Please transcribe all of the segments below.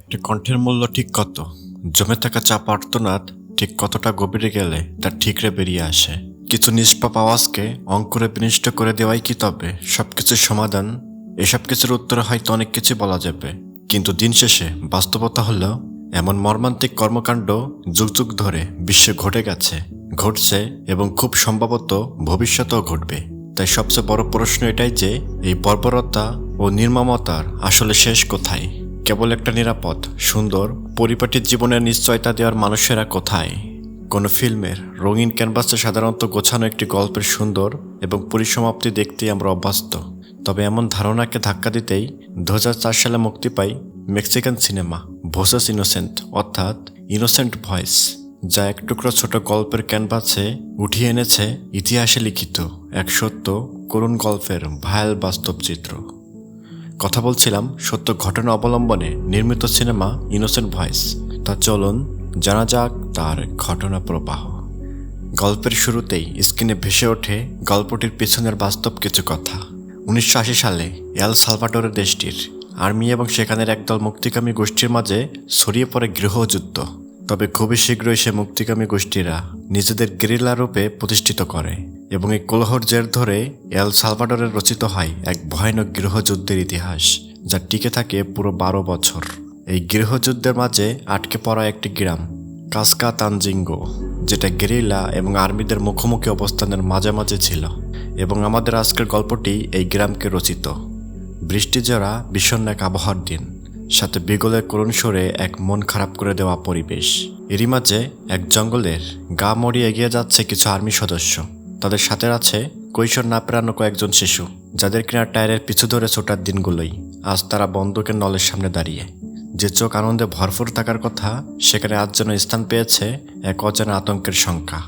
একটা কণ্ঠের মূল্য ঠিক কত? জমে থাকা চাপ আর্তনাদ ঠিক কতটা গভীরে গেলে তার ঠিকরে বেরিয়ে আসে? কিছু নিষ্পাপ আওয়াজকে অঙ্কুরে বিনষ্ট করে দেওয়াই কি তবে সবকিছুর সমাধান? এসব কিছুর উত্তরে হয়তো অনেক কিছু বলা যাবে, কিন্তু দিন শেষে বাস্তবতা হলো এমন মর্মান্তিক কর্মকাণ্ড যুগ যুগ ধরে বিশ্বে ঘটে গেছে, ঘটছে এবং খুব সম্ভবত ভবিষ্যতেও ঘটবে। তাই সবচেয়ে বড় প্রশ্ন এটাই যে এই বর্বরতা ও নির্মমতার আসলে শেষ কোথায়? কেবল একটা নিরাপদ, সুন্দর, পরিপাটির জীবনের নিশ্চয়তা দেওয়ার মানুষেরা কোথায়? কোনো ফিল্মের রঙিন ক্যানভাসে সাধারণত গোছানো একটি গল্পের সুন্দর এবং পরিসমাপ্তি দেখতেই আমরা অভ্যস্ত। তবে এমন ধারণাকে ধাক্কা দিতেই 2004 সালে মুক্তি পায় মেক্সিকান সিনেমা ভোসেস ইনোসেন্ট, অর্থাৎ ইনোসেন্ট ভয়েস, যা এক টুকরো ছোট গল্পের ক্যানভাসে উঠিয়ে এনেছে ইতিহাসে লিখিত এক সত্য করুণ গল্পের ভয়াল বাস্তব চিত্র। কথা বলছিলাম সত্য ঘটনা অবলম্বনে নির্মিত সিনেমা ইনোসেন্ট ভয়েস। তা চলুন জানা যাক তার ঘটনা প্রবাহ। গল্পের শুরুতেই স্ক্রিনে ভেসে ওঠে গল্পটির পেছনের বাস্তব কিছু কথা। 1980 সালে এল সালভাডোরের দেশটির আর্মি এবং সেখানের একদল মুক্তিকামী গোষ্ঠীর মাঝে ছড়িয়ে পড়ে গৃহযুদ্ধ। তবে খুবই শীঘ্রই সে মুক্তিকামী গোষ্ঠীরা নিজেদের গেরিলা রূপে প্রতিষ্ঠিত করে এবং এই কলহর জের ধরে এল সালভাডোরে রচিত হয় এক ভয়ানক গৃহযুদ্ধের ইতিহাস, যা টিকে থাকে পুরো 12 বছর। এই গৃহযুদ্ধের মাঝে আটকে পড়া একটি গ্রাম কাসকা তানজিঙ্গো, যেটা গেরিলা এবং আর্মিদের মুখোমুখি অবস্থানের মাঝামাঝি ছিল। এবং আমাদের আজকের গল্পটি এই গ্রামকে রচিত। বৃষ্টি ঝরা বিষণ্ণ এক আবহাওয়ার দিন, সাথে বিগলের করুণ সুরে এক মন খারাপ করে দেওয়া পরিবেশ। এরই মাঝে এক জঙ্গলের গা মরিয়ে এগিয়ে যাচ্ছে কিছু আর্মি সদস্য। তাদের সাথে আছে কৈশোর না পেরানো কয়েকজন শিশু, যাদের কিনা টায়ারের পিছু ধরে ছোটার দিনগুলোই আজ তারা বন্দুকের নলের সামনে দাঁড়িয়ে। যে চোখ আনন্দে ভরপুর থাকার কথা, সেখানে আজ যেন স্থান পেয়েছে এক অজানা আতঙ্কের শঙ্কা।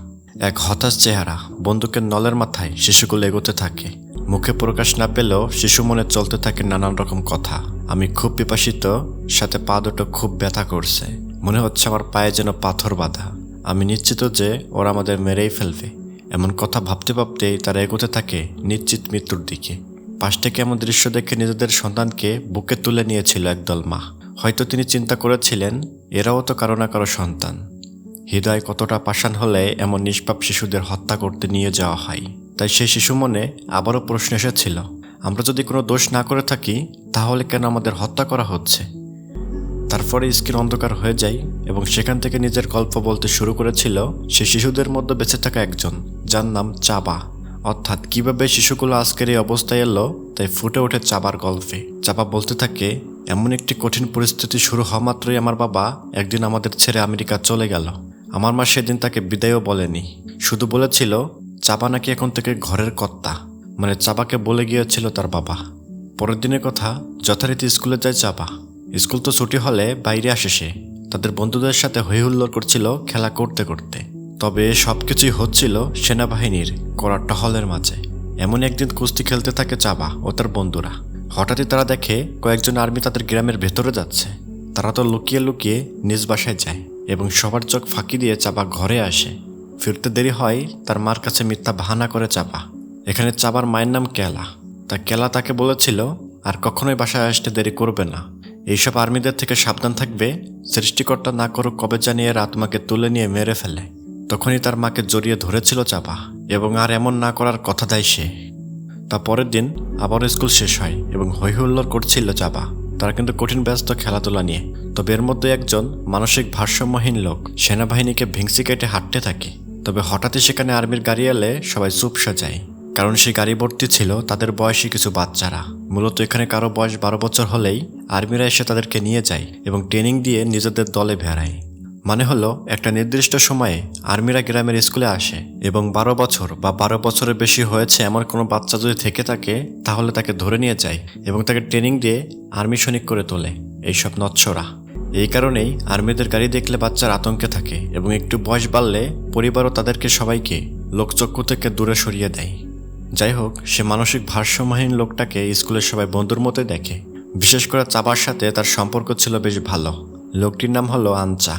এক হতাশ চেহারা, বন্দুকের নলের মাথায় শিশুগুলো এগোতে থাকে। মুখে প্রকাশ না পেলেও শিশু মনে চলতে থাকে নানান রকম কথা। আমি খুব পিপাসিত, সাথে পা দুটো খুব ব্যথা করছে, মনে হচ্ছে আমার পায়ে যেন পাথর বাঁধা। আমি নিশ্চিত যে ওরা আমাদের মেরেই ফেলবে। এমন কথা ভাবতে ভাবতেই তারা এগোতে থাকে নিশ্চিত মৃত্যুর দিকে। পাশ থেকে এমন দৃশ্য দেখে নিজেদের সন্তানকে বুকে তুলে নিয়েছিল একদল মা। হয়তো তিনি চিন্তা করেছিলেন, এরাও তো কারো না কারো সন্তান। হৃদয় কতটা পাষাণ হলে এমন নিষ্পাপ শিশুদের হত্যা করতে নিয়ে যাওয়া হয়। তাই সেই শিশু মনে আবারও প্রশ্ন এসেছিল, আমরা যদি কোনো দোষ না করে থাকি, তাহলে কেন আমাদের হত্যা করা হচ্ছে? তারপরে স্ক্রিন অন্ধকার হয়ে যায় এবং সেখান থেকে নিজের গল্প বলতে শুরু করেছিল সে শিশুদের মধ্যে বেঁচে থাকা একজন, যার নাম চাবা। অর্থাৎ কিভাবে শিশুগুলো আজকের এই অবস্থায় এলো তাই ফুটে ওঠে চাবার গল্পে। চাবা বলতে থাকে, এমন একটি কঠিন পরিস্থিতি শুরু হওয়া মাত্রই আমার বাবা একদিন আমাদের ছেড়ে আমেরিকা চলে গেল। আমার মা সেদিন তাকে বিদায়ও বলেনি, শুধু বলেছিল চাবা নাকি এখন থেকে ঘরের কর্তা। মানে চাবাকে বলে গিয়েছিল তার বাবা। পরের দিনের কথা, যথারীতি স্কুলে যায় চাবা। স্কুল তো ছুটি হলে বাইরে আসে সে, তাদের বন্ধুদের সাথে হই হুল্লোড় করছিল খেলা করতে করতে। তবে সবকিছুই হচ্ছিল সেনাবাহিনীর কড়া টহলের মাঝে। এমন একদিন কুস্তি খেলতে থাকে চাবা ও তার বন্ধুরা। হঠাৎই তারা দেখে কয়েকজন আর্মি তাদের গ্রামের ভেতরে যাচ্ছে। তারা তো লুকিয়ে লুকিয়ে নিজ বাসায় যায় এবং সবার চোখ ফাঁকি দিয়ে চাবা ঘরে আসে। ফিরতে দেরি হয় তার মার কাছে মিথ্যা বাহানা করে চাবা। এখানে চাবার মায়ের নাম কেলা। তা কেলা তাকে বলেছিল আর কখনোই বাসায় আসতে দেরি করবে না, এইসব আর্মিদের থেকে সাবধান থাকবে, সৃষ্টিকর্তা না করুক কবে জানিয়ে রাত মাকে তুলে নিয়ে মেরে ফেলে। তখনই তার মাকে জড়িয়ে ধরেছিল চাবা এবং আর এমন না করার কথা দেয় সে। তা পরের দিন আবার স্কুল শেষ হয় এবং হই হুল্লোড় করছিল চাবা। তারা কিন্তু কঠিন ব্যস্ত খেলাধুলা নিয়ে। তবে এর মধ্যে একজন মানসিক ভারসাম্যহীন লোক সেনাবাহিনীকে ভিংসি কেটে হাঁটতে থাকে। তবে হঠাৎই সেখানে আর্মির গাড়ি এলে সবাই চুপসে যায়, কারণ সেই গাড়ি ভর্তি ছিল তাদের বয়সী কিছু বাচ্চারা। মূলত এখানে কারো বয়স 12 বছর হলেই আর্মিরা এসে তাদেরকে নিয়ে যায় এবং ট্রেনিং দিয়ে নিজেদের দলে ভেড়ায়। মানে হলো একটা নির্দিষ্ট সময়ে আর্মিরা গ্রামের স্কুলে আসে এবং 12 বছর বা 12 বছরের বেশি হয়েছে এমন কোনো বাচ্চা যদি থেকে থাকে, তাহলে তাকে ধরে নিয়ে যায় এবং তাকে ট্রেনিং দিয়ে আর্মি সৈনিক করে তোলে এইসব নচ্ছরা। এই কারণেই আর্মিদের গাড়ি দেখলে বাচ্চার আতঙ্কে থাকে এবং একটু বয়স বাড়লে পরিবারও তাদেরকে সবাইকে লোকচক্ষু থেকে দূরে সরিয়ে দেয়। যাই হোক, সে মানসিক ভারসাম্যহীন লোকটাকে স্কুলের সবাই বন্ধুর মতোই দেখে। বিশেষ করে চাবার সাথে তার সম্পর্ক ছিল বেশ ভালো। লোকটির নাম হলো আনচা।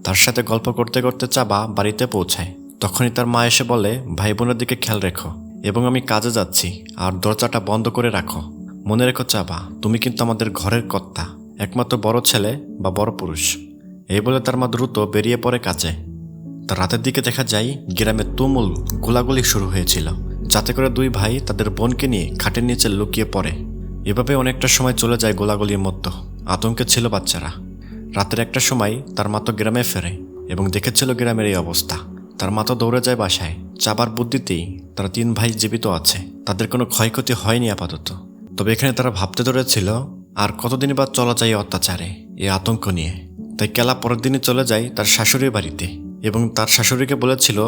তার সাথে গল্প করতে করতে চাবা বাড়িতে পৌঁছায়। তখনই তার মা এসে বলে, ভাই বোনের দিকে খেয়াল রেখো এবং আমি কাজে যাচ্ছি, আর দরজাটা বন্ধ করে রাখো। মনে রেখো চাবা, তুমি কিন্তু আমাদের ঘরের কর্তা। একমাত্র বড় ছেলে বা বড় পুরুষ। এই বলে তার মা দ্রুত বেরিয়ে পড়ে কাজে। তার রাতের দিকে দেখা যায় গ্রামে তুমুল গোলাগুলি শুরু হয়েছিল, যাতে করে দুই ভাই তাদের বোনকে নিয়ে খাটের নিচে লুকিয়ে পড়ে। এভাবে অনেকটা সময় চলে যায় গোলাগুলির মধ্যে। আতঙ্কে ছিল বাচ্চারা। রাতের একটা সময় তার মা তো গ্রামে ফেরে এবং দেখেছিল গ্রামের এই অবস্থা। তার মা তো দৌড়ে যায় বাসায়। চাবার বুদ্ধিতেই তারা 3 ভাই জীবিত আছে, তাদের কোনো ক্ষয়ক্ষতি হয়নি আপাতত। তবে এখানে তারা ভাবতে ধরেছিল আর কতদিন বা চলা যায় অত্যাচারে, এই আতঙ্ক নিয়ে। তাই কেলা পরের দিনই চলে যায় তার শাশুড়ির বাড়িতে এবং তার শাশুড়িকে বলেছিল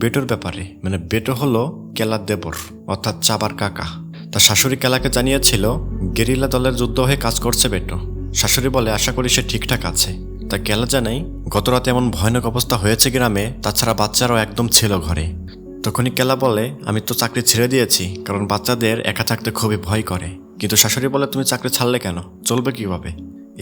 বেটোর ব্যাপারে। মানে বেটো হলো কেলার দেবর, অর্থাৎ চাবার কাকা। তার শাশুড়ি কেলাকে জানিয়েছিল গেরিলা দলের যুদ্ধ হয়ে কাজ করছে বেটো। শাশুড়ি বলে আশা করি সে ঠিকঠাক আছে। তা কেলা জানাই গতরাতে এমন ভয়ানক অবস্থা হয়েছে গ্রামে, তাছাড়া বাচ্চারাও একদম ছিল ঘরে। তখনই কেলা বলে আমি তো চাকরি ছেড়ে দিয়েছি, কারণ বাচ্চাদের একা থাকতে খুবই ভয় করে। কিন্তু শাশুড়ি বলে তুমি চাকরি ছাড়লে কেন, চলবে কিভাবে?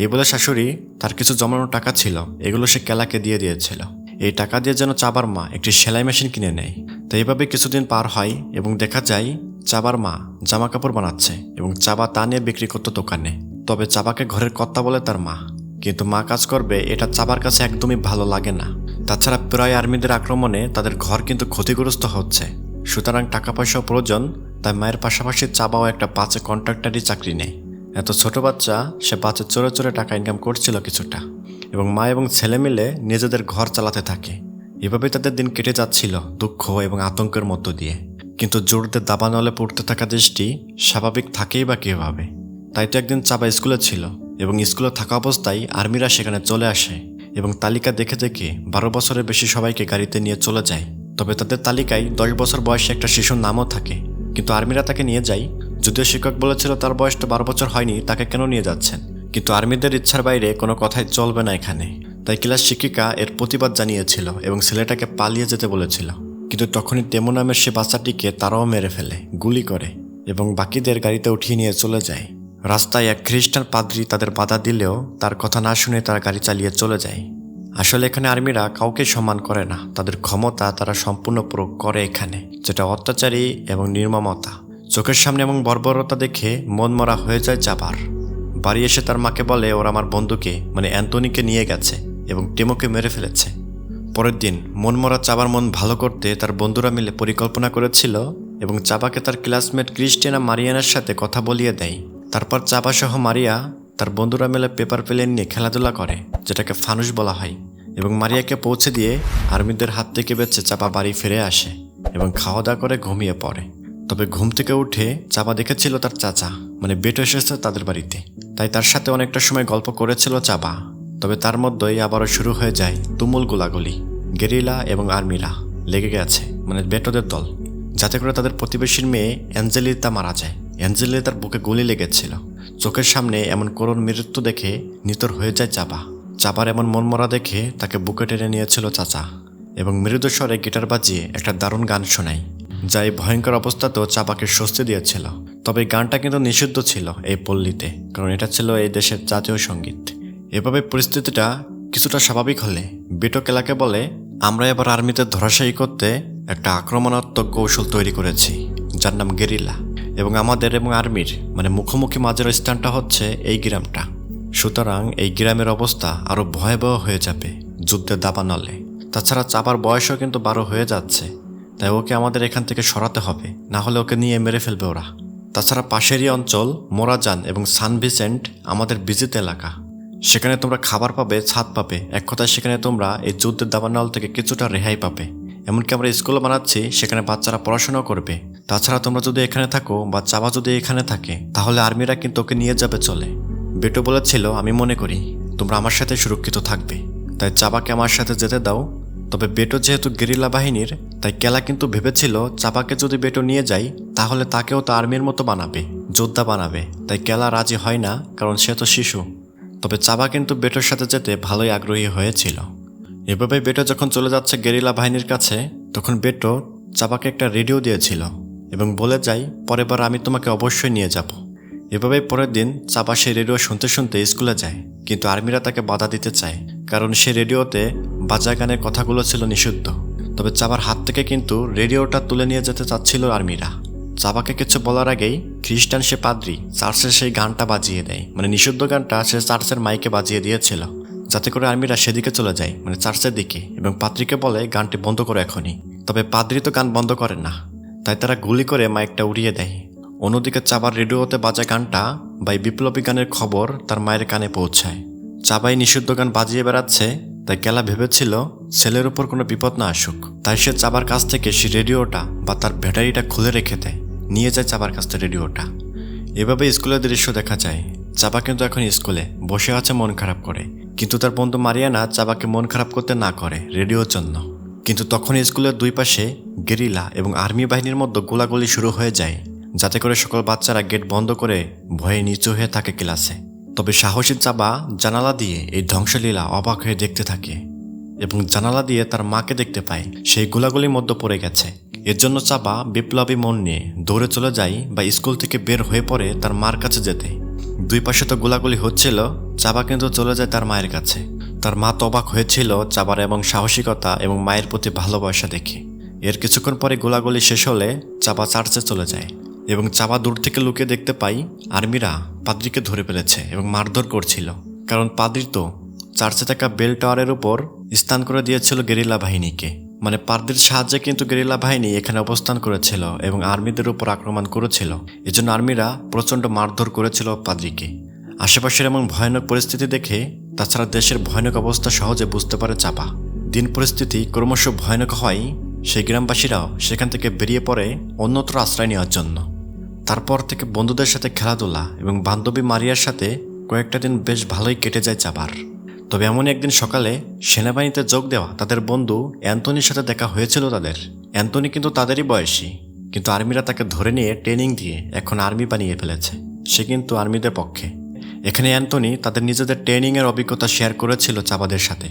এই বলে শাশুড়ি তার কিছু জমানো টাকা ছিল, এগুলো সে কেলাকে দিয়ে দিয়েছিল। এই টাকা দিয়ে যেন চাবার মা একটি সেলাই মেশিন কিনে নেয়। তো এইভাবে কিছুদিন পার হয় এবং দেখা যায় চাবার মা জামা কাপড় বানাচ্ছে এবং চাবা তা নিয়ে বিক্রি করতো দোকানে। তবে চাবাকে ঘরের কর্তা বলে তার মা, কিন্তু মা কাজ করবে এটা চাবার কাছে একদমই ভালো লাগে না। তাছাড়া প্রায় আর্মিদের আক্রমণে তাদের ঘর কিন্তু ক্ষতিগ্রস্ত হচ্ছে, সুতরাং টাকা পয়সাও প্রয়োজন। তাই মায়ের পাশাপাশি চাবাও একটা বাসে কন্ট্রাক্টারি চাকরি নেয়। এত ছোট বাচ্চা, সে বাসে চড়ে চড়ে টাকা ইনকাম করছিল কিছুটা, এবং মা এবং ছেলে মিলে নিজেদের ঘর চালাতে থাকে। এভাবেই তাদের দিন কেটে যাচ্ছিল দুঃখ এবং আতঙ্কের মধ্য দিয়ে। কিন্তু জোরদের দাবানলে পড়তে থাকা দেশটি স্বাভাবিক থাকেই বা কীভাবে? তাই তো একদিন চাবা স্কুলে ছিল এবং স্কুলে থাকা অবস্থায় আর্মিরা সেখানে চলে আসে এবং তালিকা দেখে দেখে 12 বছরের বেশি সবাইকে গাড়িতে নিয়ে চলে যায়। তবে তাদের তালিকায় 10 বছর বয়সে একটা শিশুর নামও থাকে, কিন্তু আর্মিরা তাকে নিয়ে যায়। যদিও শিক্ষক বলেছিল তার বয়স তো 12 বছর হয়নি, তাকে কেন নিয়ে যাচ্ছেন? কিন্তু আর্মিদের ইচ্ছার বাইরে কোনো কথাই চলবে না এখানে। তাই ক্লাস শিক্ষিকা এর প্রতিবাদ জানিয়েছিল এবং ছেলেটাকে পালিয়ে যেতে বলেছিল। কিন্তু তখনই তেমো নামের সে বাচ্চাটিকে তারাও মেরে ফেলে গুলি করে এবং বাকিদের গাড়িতে উঠিয়ে নিয়ে চলে যায়। রাস্তায় এক খ্রিস্টান পাদ্রী তাদের বাধা দিলেও তার কথা না শুনে তারা গাড়ি চালিয়ে চলে যায়। আসলে এখানে আর্মিরা কাউকে সম্মান করে না, তাদের ক্ষমতা তারা সম্পূর্ণ প্রয়োগ করে এখানে, যেটা অত্যাচারী এবং নির্মমতা। চোখের সামনে এবং বর্বরতা দেখে মন মরা হয়ে যায় চাবার। বাড়ি এসে তার মাকে বলে ওরা আমার বন্ধুকে মানে অ্যান্টনিকে নিয়ে গেছে এবং টেমোকে মেরে ফেলেছে। পরের দিন মনমরা চাবার মন ভালো করতে তার বন্ধুরা মিলে পরিকল্পনা করেছিল এবং চাবাকে তার ক্লাসমেট ক্রিস্টিয়ানা মারিয়ানের সাথে কথা বলিয়ে দেয়। তারপর চাবা সহ মারিয়া তার বন্ধুরা মিলে পেপার প্লেন নিয়ে খেলাধুলা করে, যেটাকে ফানুস বলা হয়, এবং মারিয়াকে পৌঁছে দিয়ে আর্মিদের হাত থেকে বেঁচে চাপা বাড়ি ফিরে আসে এবং খাওয়া দাওয়া করে ঘুমিয়ে পড়ে। তবে ঘুম থেকে উঠে চাপা দেখেছিল তার চাচা মানে বেটো এসেছে তাদের বাড়িতে, তাই তার সাথে অনেকটা সময় গল্প করেছিল চাপা। তবে তার মধ্যেই আবারও শুরু হয়ে যায় তুমুল গোলাগুলি। গেরিলা এবং আর্মিরা লেগে গেছে মানে বেটোদের দল, যাতে করে তাদের প্রতিবেশীর মেয়ে অ্যাঞ্জেলিতা মারা যায়। অ্যাঞ্জেলিতার বুকে গুলি লেগেছিল। চোখের সামনে এমন করুণ মৃত্যু দেখে নিতর হয়ে যায় চাপা। চাপার এমন মনমরা দেখে তাকে বুকে টেনে নিয়েছিল চাচা এবং মৃদু স্বরে গিটার বাজিয়ে একটা দারুণ গান শোনায়, যা এই ভয়ঙ্কর অবস্থাতেও চাপাকে স্বস্তি দিয়েছিল। তবে গানটা কিন্তু নিষিদ্ধ ছিল এই পল্লীতে, কারণ এটা ছিল এই দেশের জাতীয় সঙ্গীত। এভাবে পরিস্থিতিটা কিছুটা স্বাভাবিক হলে বেটো কেলাকে বলে আমরা এবার আর্মিতে ধরাশায়ী করতে একটা আক্রমণাত্মক কৌশল তৈরি করেছি, যার নাম গেরিলা, এবং আমাদের এবং আর্মির মানে মুখোমুখি মাঝের স্থানটা হচ্ছে এই গ্রামটা। সুতরাং এই গ্রামের অবস্থা আরো ভয়াবহ হয়ে যাবে যুদ্ধের দাবানলে। তাছাড়া চাপার বয়সও কিন্তু 12 হয়ে যাচ্ছে, তাই ওকে আমাদের এখান থেকে সরাতে হবে, না হলে ওকে নিয়ে মেরে ফেলবে ওরা। তাছাড়া পাশেরই অঞ্চল মোরাজান এবং সান ভিসেন্ট আমাদের বিজিত এলাকা, সেখানে তোমরা খাবার পাবে, ছাদ পাবে, এক কথায় সেখানে তোমরা এই যুদ্ধের দাবানল থেকে কিছুটা রেহাই পাবে। এমনকি আমরা স্কুলও বানাচ্ছি, সেখানে বাচ্চারা পড়াশোনাও করবে। তাছাড়া তোমরা যদি এখানে থাকো বা চাবা যদি এখানে থাকে, তাহলে আর্মিরা কিন্তু ওকে নিয়ে যাবে চলে। বেটো বলেছিল আমি মনে করি তোমরা আমার সাথে সুরক্ষিত থাকবে, তাই চাবাকে আমার সাথে যেতে দাও। তবে বেটো যেহেতু গেরিলা বাহিনীর, তাই কেলা কিন্তু ভেবেছিল চাবাকে যদি বেটো নিয়ে যায় তাহলে তাকেও তো আর্মির মতো বানাবে, যোদ্ধা বানাবে। তাই কেলা রাজি হয় না, কারণ সে তো শিশু। তবে চাবা কিন্তু বেটোর সাথে যেতে ভালোই আগ্রহী হয়েছিল। এভাবে বেটো যখন চলে যাচ্ছে গেরিলা বাহিনীর কাছে, তখন বেটো চাবাকে একটা রেডিও দিয়েছিল এবং বলে যায় পরের বার আমি তোমাকে অবশ্যই নিয়ে যাব। এভাবেই পরের দিন চাপা সেই রেডিও শুনতে শুনতে স্কুলে যায়, কিন্তু আর্মিরা তাকে বাধা দিতে চায়, কারণ সে রেডিওতে বাজা গানের কথাগুলো ছিল নিষিদ্ধ। তবে চাবার হাত থেকে কিন্তু রেডিওটা তুলে নিয়ে যেতে চাচ্ছিল আর্মিরা। চাপাকে কিছু বলার আগেই খ্রিস্টান সে পাদ্রী চার্চের সেই গানটা বাজিয়ে দেয়, মানে নিষিদ্ধ গানটা সে চার্চের মাইকে বাজিয়ে দিয়েছিল, যাতে করে আর্মিরা সেদিকে চলে যায়, মানে চার্চের দিকে, এবং পাদ্রীকে বলে গানটি বন্ধ করো এখনই। তবে পাদ্রী তো গান বন্ধ করে না, তাই তারা গুলি করে মাইকটা উড়িয়ে দেয়। অন্যদিকে চাবার রেডিওতে বাজা গানটা বা বিপ্লবী গানের খবর তার মায়ের কানে পৌঁছায়। চাবাই নিষিদ্ধ গান বাজিয়ে বেড়াচ্ছে, তাই কেলা ভেবেছিল ছেলের উপর কোনো বিপদ না আসুক, তাই সে চাবার কাছ থেকে সে রেডিওটা বা তার ব্যাটারিটা খুলে রেখে দেয়, নিয়ে যায় চাবার কাছ থেকে রেডিওটা। এভাবে স্কুলের দৃশ্য দেখা যায়। চাবা কিন্তু এখন স্কুলে বসে আছে মন খারাপ করে, কিন্তু তার বন্ধু মারিয়ানা চাবাকে মন খারাপ করতে না করে রেডিওর জন্য। কিন্তু তখন স্কুলের দুই পাশে গেরিলা এবং আর্মি বাহিনীর মধ্যে গোলাগুলি শুরু হয়ে যায়, যাতে করে সকল বাচ্চারা গেট বন্ধ করে ভয়ে নিচু হয়ে থাকে ক্লাসে। তবে সাহসী চাবা জানালা দিয়ে এই ধ্বংসলীলা অবাক হয়ে দেখতে থাকে এবং জানালা দিয়ে তার মাকে দেখতে পায় সেই গোলাগুলির মধ্যে পড়ে গেছে। এর জন্য চাবা বিপ্লবী মন নিয়ে দৌড়ে চলে যায় বা স্কুল থেকে বের হয়ে পড়ে তার মার কাছে যেতে। দুই পাশে তো গোলাগুলি হচ্ছিল, চাবা কিন্তু চলে যায় তার মায়ের কাছে। তার মা তো অবাক হয়েছিল চাবার এবং সাহসিকতা এবং মায়ের প্রতি ভালোবাসা দেখে। এর কিছুক্ষণ পরে গোলাগুলি শেষ হলে চাবা চার্চে চলে যায় এবং চাবা দূর থেকে লুকিয়ে দেখতে পাই আর্মিরা পাদ্রীকে ধরে ফেলেছে এবং মারধর করছিল, কারণ পাদ্রী তো চার্চে থাকা বেল টাওয়ারের উপর স্থান করে দিয়েছিল গেরিলা বাহিনীকে। মানে পাদ্রীর সাহায্যে কিন্তু গেরিলা বাহিনী এখানে অবস্থান করেছিল এবং আর্মিদের উপর আক্রমণ করেছিল। এজন্য আর্মিরা প্রচণ্ড মারধর করেছিল পাদ্রীকে। আশেপাশের এমন ভয়ানক পরিস্থিতি দেখে, তাছাড়া দেশের ভয়ানক অবস্থা সহজে বুঝতে পারে চাপা। দিন পরিস্থিতি ক্রমশ ভয়ানক হয়, সেই গ্রামবাসীরাও সেখান থেকে বেরিয়ে পড়ে অন্যত্র আশ্রয় নেওয়ার জন্য। তারপর থেকে বন্ধুদের সাথে খেলাধুলা এবং বান্ধবী মারিয়ার সাথে কয়েকটা দিন বেশ ভালোই কেটে যায় চাবার। তবে এমন একদিন সকালে সেনাবাহিনীতে যোগ দেওয়া তাদের বন্ধু অ্যান্টনির সাথে দেখা হয়েছিল তাদের। অ্যান্টনি কিন্তু তাদেরই বয়সী, কিন্তু আর্মিরা তাকে ধরে নিয়ে ট্রেনিং দিয়ে এখন আর্মি বানিয়ে ফেলেছে। সে কিন্তু আর্মিদের পক্ষে। এখানে অ্যান্টনি তাদের নিজেদের ট্রেনিংয়ের অভিজ্ঞতা শেয়ার করেছিল চাবাদের সাথে।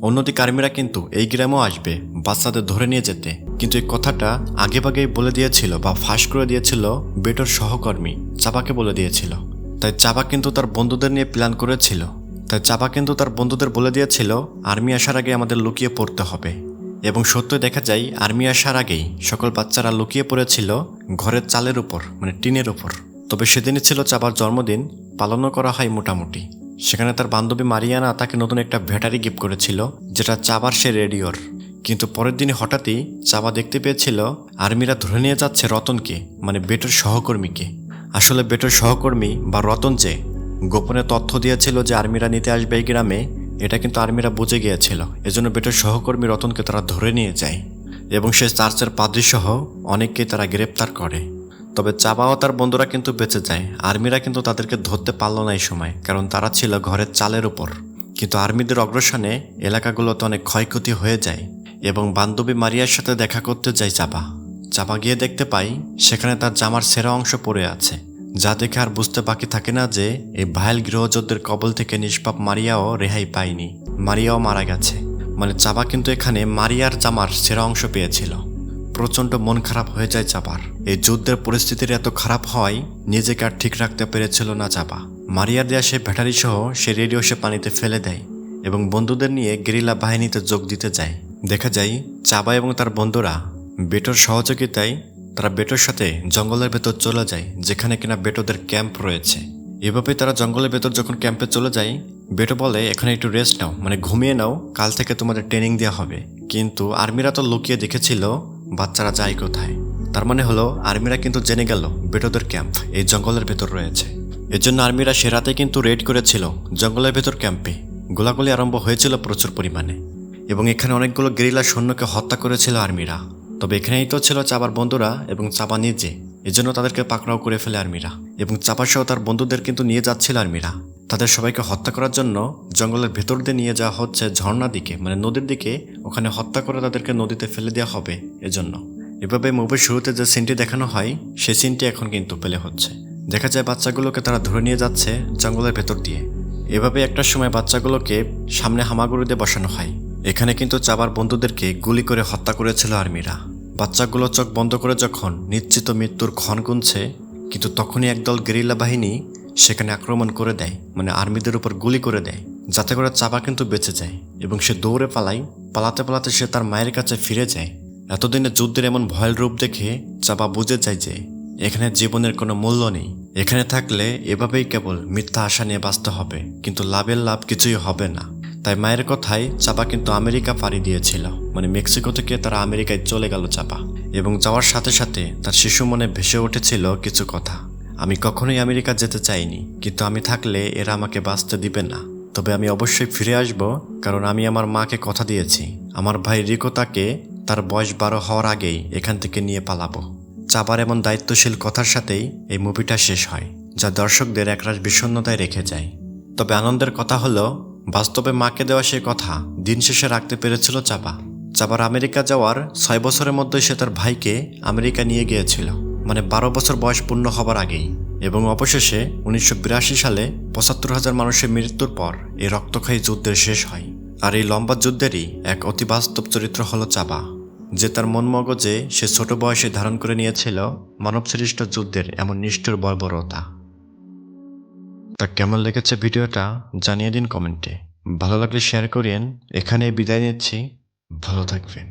অন্যদিকে আর্মিরা কিন্তু এই গ্রামেও আসবে বাচ্চাদের ধরে নিয়ে যেতে, কিন্তু এই কথাটা আগেভাগেই বলে দিয়েছিল বা ফাঁস করে দিয়েছিল বেটোর সহকর্মী চাবাকে বলে দিয়েছিল। তাই চাবা কিন্তু তার বন্ধুদের নিয়ে প্ল্যান করেছিল। বলে দিয়েছিল আর্মি আসার আগে আমাদের লুকিয়ে পড়তে হবে। এবং সত্যই দেখা যায় আর্মি আসার আগেই সকল বাচ্চারা লুকিয়ে পড়েছিল ঘরের চালের উপর, মানে টিনের উপর। তবে সেদিনই ছিল চাবার জন্মদিন, পালনও করা হয় মোটামুটি। সেখানে তার বান্ধবী মারিয়ানা তাকে নতুন একটা ব্যাটারি গিফট করেছিল, যেটা চাবার সে রেডিওর। কিন্তু পরের দিনে হঠাৎই চাবা দেখতে পেয়েছিল আর্মিরা ধরে নিয়ে যাচ্ছে রতনকে, মানে বেটোর সহকর্মীকে। আসলে বেটোর সহকর্মী বা রতন যে গোপনে তথ্য দিয়েছিল যে আর্মিরা নিতে আসবে এই গ্রামে, এটা কিন্তু আর্মিরা বুঝে গিয়েছিল। এজন্য বেটোর সহকর্মী রতনকে তারা ধরে নিয়ে যায় এবং সে চার্চের পাদ্রী সহ অনেককেই তারা গ্রেপ্তার করে। তবে চাবা ও তার বন্ধুরা কিন্তু বেঁচে যায়। আর্মিরা কিন্তু তাদেরকে ধরতে পারল না এই সময়, কারণ তারা ছিল ঘরের চালের উপর। কিন্তু আর্মিদের অগ্রসনে এলাকাগুলোতে অনেক ক্ষয়ক্ষতি হয়ে যায় এবং বান্ধবী মারিয়ার সাথে দেখা করতে যায় চাবা গিয়ে দেখতে পাই সেখানে তার জামার সেরা অংশ পড়ে আছে, যা দেখে আর বুঝতে বাকি থাকে না যে এই ভাইল গৃহযুদ্ধের কবল থেকে নিষ্পাপ মারিয়াও রেহাই পায়নি, মারিয়াও মারা গেছে। মানে চাবা কিন্তু এখানে মারিয়ার জামার সেরা অংশ পেয়েছিল। প্রচণ্ড মন খারাপ হয়ে যায় চাবার। এই যুদ্ধের পরিস্থিতির এত খারাপ হয় নিজেকে আর ঠিক রাখতে পেরেছিল না চাবা। মারিয়ার দেয়া সে ব্যাটারি সহ সে রেডিও সে পানিতে ফেলে দেয় এবং বন্ধুদের নিয়ে গেরিলা বাহিনীতে যোগ দিতে যায়। দেখা যায় চাবা এবং তার বন্ধুরা বেটোর সহযোগিতায় তারা বেটোর সাথে জঙ্গলের ভেতর চলে যায়, যেখানে কিনা বেটোদের ক্যাম্প রয়েছে। এভাবে তারা জঙ্গলের ভেতর যখন ক্যাম্পে চলে যায়, বেটো বলে এখানে একটু রেস্ট নাও, মানে ঘুমিয়ে নাও, কাল থেকে তোমাদের ট্রেনিং দেওয়া হবে। কিন্তু আর্মিরা তো লুকিয়ে দেখেছিল বাচ্চারা যায় কোথায়। তার মানে হলো আর্মিরা কিন্তু জেনে গেল বেটোদের ক্যাম্প এই জঙ্গলের ভেতর রয়েছে। এর জন্য আর্মিরা সে রাতে কিন্তু রেড করেছিল জঙ্গলের ভেতর ক্যাম্পে। গোলাগুলি আরম্ভ হয়েছিল প্রচুর পরিমাণে এবং এখানে অনেকগুলো গেরিলা সৈন্যকে হত্যা করেছিল আর্মিরা। তবে এখানেই তো ছিল চাবার বন্ধুরা এবং চাবা নিজে, এজন্য তাদেরকে পাকড়াও করে ফেলে আর্মিরা এবং চাপা সহ তার বন্ধুদের কিন্তু নিয়ে যাচ্ছিল আর্মিরা। তাদের সবাইকে হত্যা করার জন্য জঙ্গলের ভেতর দিয়ে নিয়ে যাওয়া হচ্ছে ঝর্ণার দিকে, মানে নদীর দিকে। ওখানে হত্যা করে তাদেরকে নদীতে ফেলে দেওয়া হবে এজন্য। এভাবে মুভির শুরুতে যে সিনটি দেখানো হয় সেই সিনটি এখন কিন্তু প্লে হচ্ছে। দেখা যায় বাচ্চাগুলোকে তারা ধরে নিয়ে যাচ্ছে জঙ্গলের ভেতর দিয়ে। এভাবে একটা সময় বাচ্চাগুলোকে সামনে হামাগুড়িতে বসানো হয়। এখানে কিন্তু চাবার বন্ধুদেরকে গুলি করে হত্যা করেছিল আর্মিরা। বাচ্চাগুলো চোখ বন্ধ করে যখন নিশ্চিত মৃত্যুর ক্ষণ গুনছে, কিন্তু তখনই একদল গেরিলা বাহিনী সেখানে আক্রমণ করে দেয়, মানে আর্মিদের উপর গুলি করে দেয়, যাতে করে চাবা কিন্তু বেঁচে যায় এবং সে দৌড়ে পালাতে পালাতে সে তার মায়ের কাছে ফিরে যায়। এতদিনে যুদ্ধের এমন ভয়ের রূপ দেখে চাবা বুঝে যায় যে এখানে জীবনের কোনো মূল্য নেই। এখানে থাকলে এভাবেই কেবল মিথ্যা আশা নিয়ে বাঁচতে হবে, কিন্তু লাভের লাভ কিছুই হবে না। তাই মায়ের কথায় চাপা কিন্তু আমেরিকা পাড়ি দিয়েছিল, মানে মেক্সিকো থেকে তারা আমেরিকায় চলে গেল চাপা। এবং যাওয়ার সাথে সাথে তার শিশু মনে ভেসে উঠেছিল কিছু কথা। আমি কখনোই আমেরিকা যেতে চাইনি, কিন্তু আমি থাকলে এরা আমাকে বাঁচতে দিবে না। তবে আমি অবশ্যই ফিরে আসব, কারণ আমি আমার মাকে কথা দিয়েছি আমার ভাই রিকো তাকে তার বয়স 12 হওয়ার আগেই এখান থেকে নিয়ে পালাবো। চাপার এমন দায়িত্বশীল কথার সাথেই এই মুভিটা শেষ হয়, যা দর্শকদের একরাশ বিষণ্ণতায় রেখে যায়। তবে আনন্দের কথা হলো, বাস্তবে মাকে দেওয়া সে কথা দিন শেষে রাখতে পেরেছিল চাপা। চাপার আমেরিকা যাওয়ার 6 বছরের মধ্যে সে তার ভাইকে আমেরিকা নিয়ে গিয়েছিল, মানে 12 বছর বয়স পূর্ণ হবার আগেই। এবং অবশেষে 1982 সালে 75,000 মানুষের মৃত্যুর পর এই রক্তক্ষয়ী যুদ্ধের শেষ হয়। আর এই লম্বা যুদ্ধেরই এক অতি বাস্তব চরিত্র হলো চাপা, যে তার মন মগজে সে ছোট বয়সে ধারণ করে নিয়েছিল মানবসৃষ্ট যুদ্ধের এমন নিষ্ঠুর বর্বরতা। তা কেমন লেগেছে ভিডিওটা জানিয়ে দিন কমেন্টে। ভালো লাগলে শেয়ার করিয়েন। এখানে বিদায় নিচ্ছি, ভালো থাকবেন।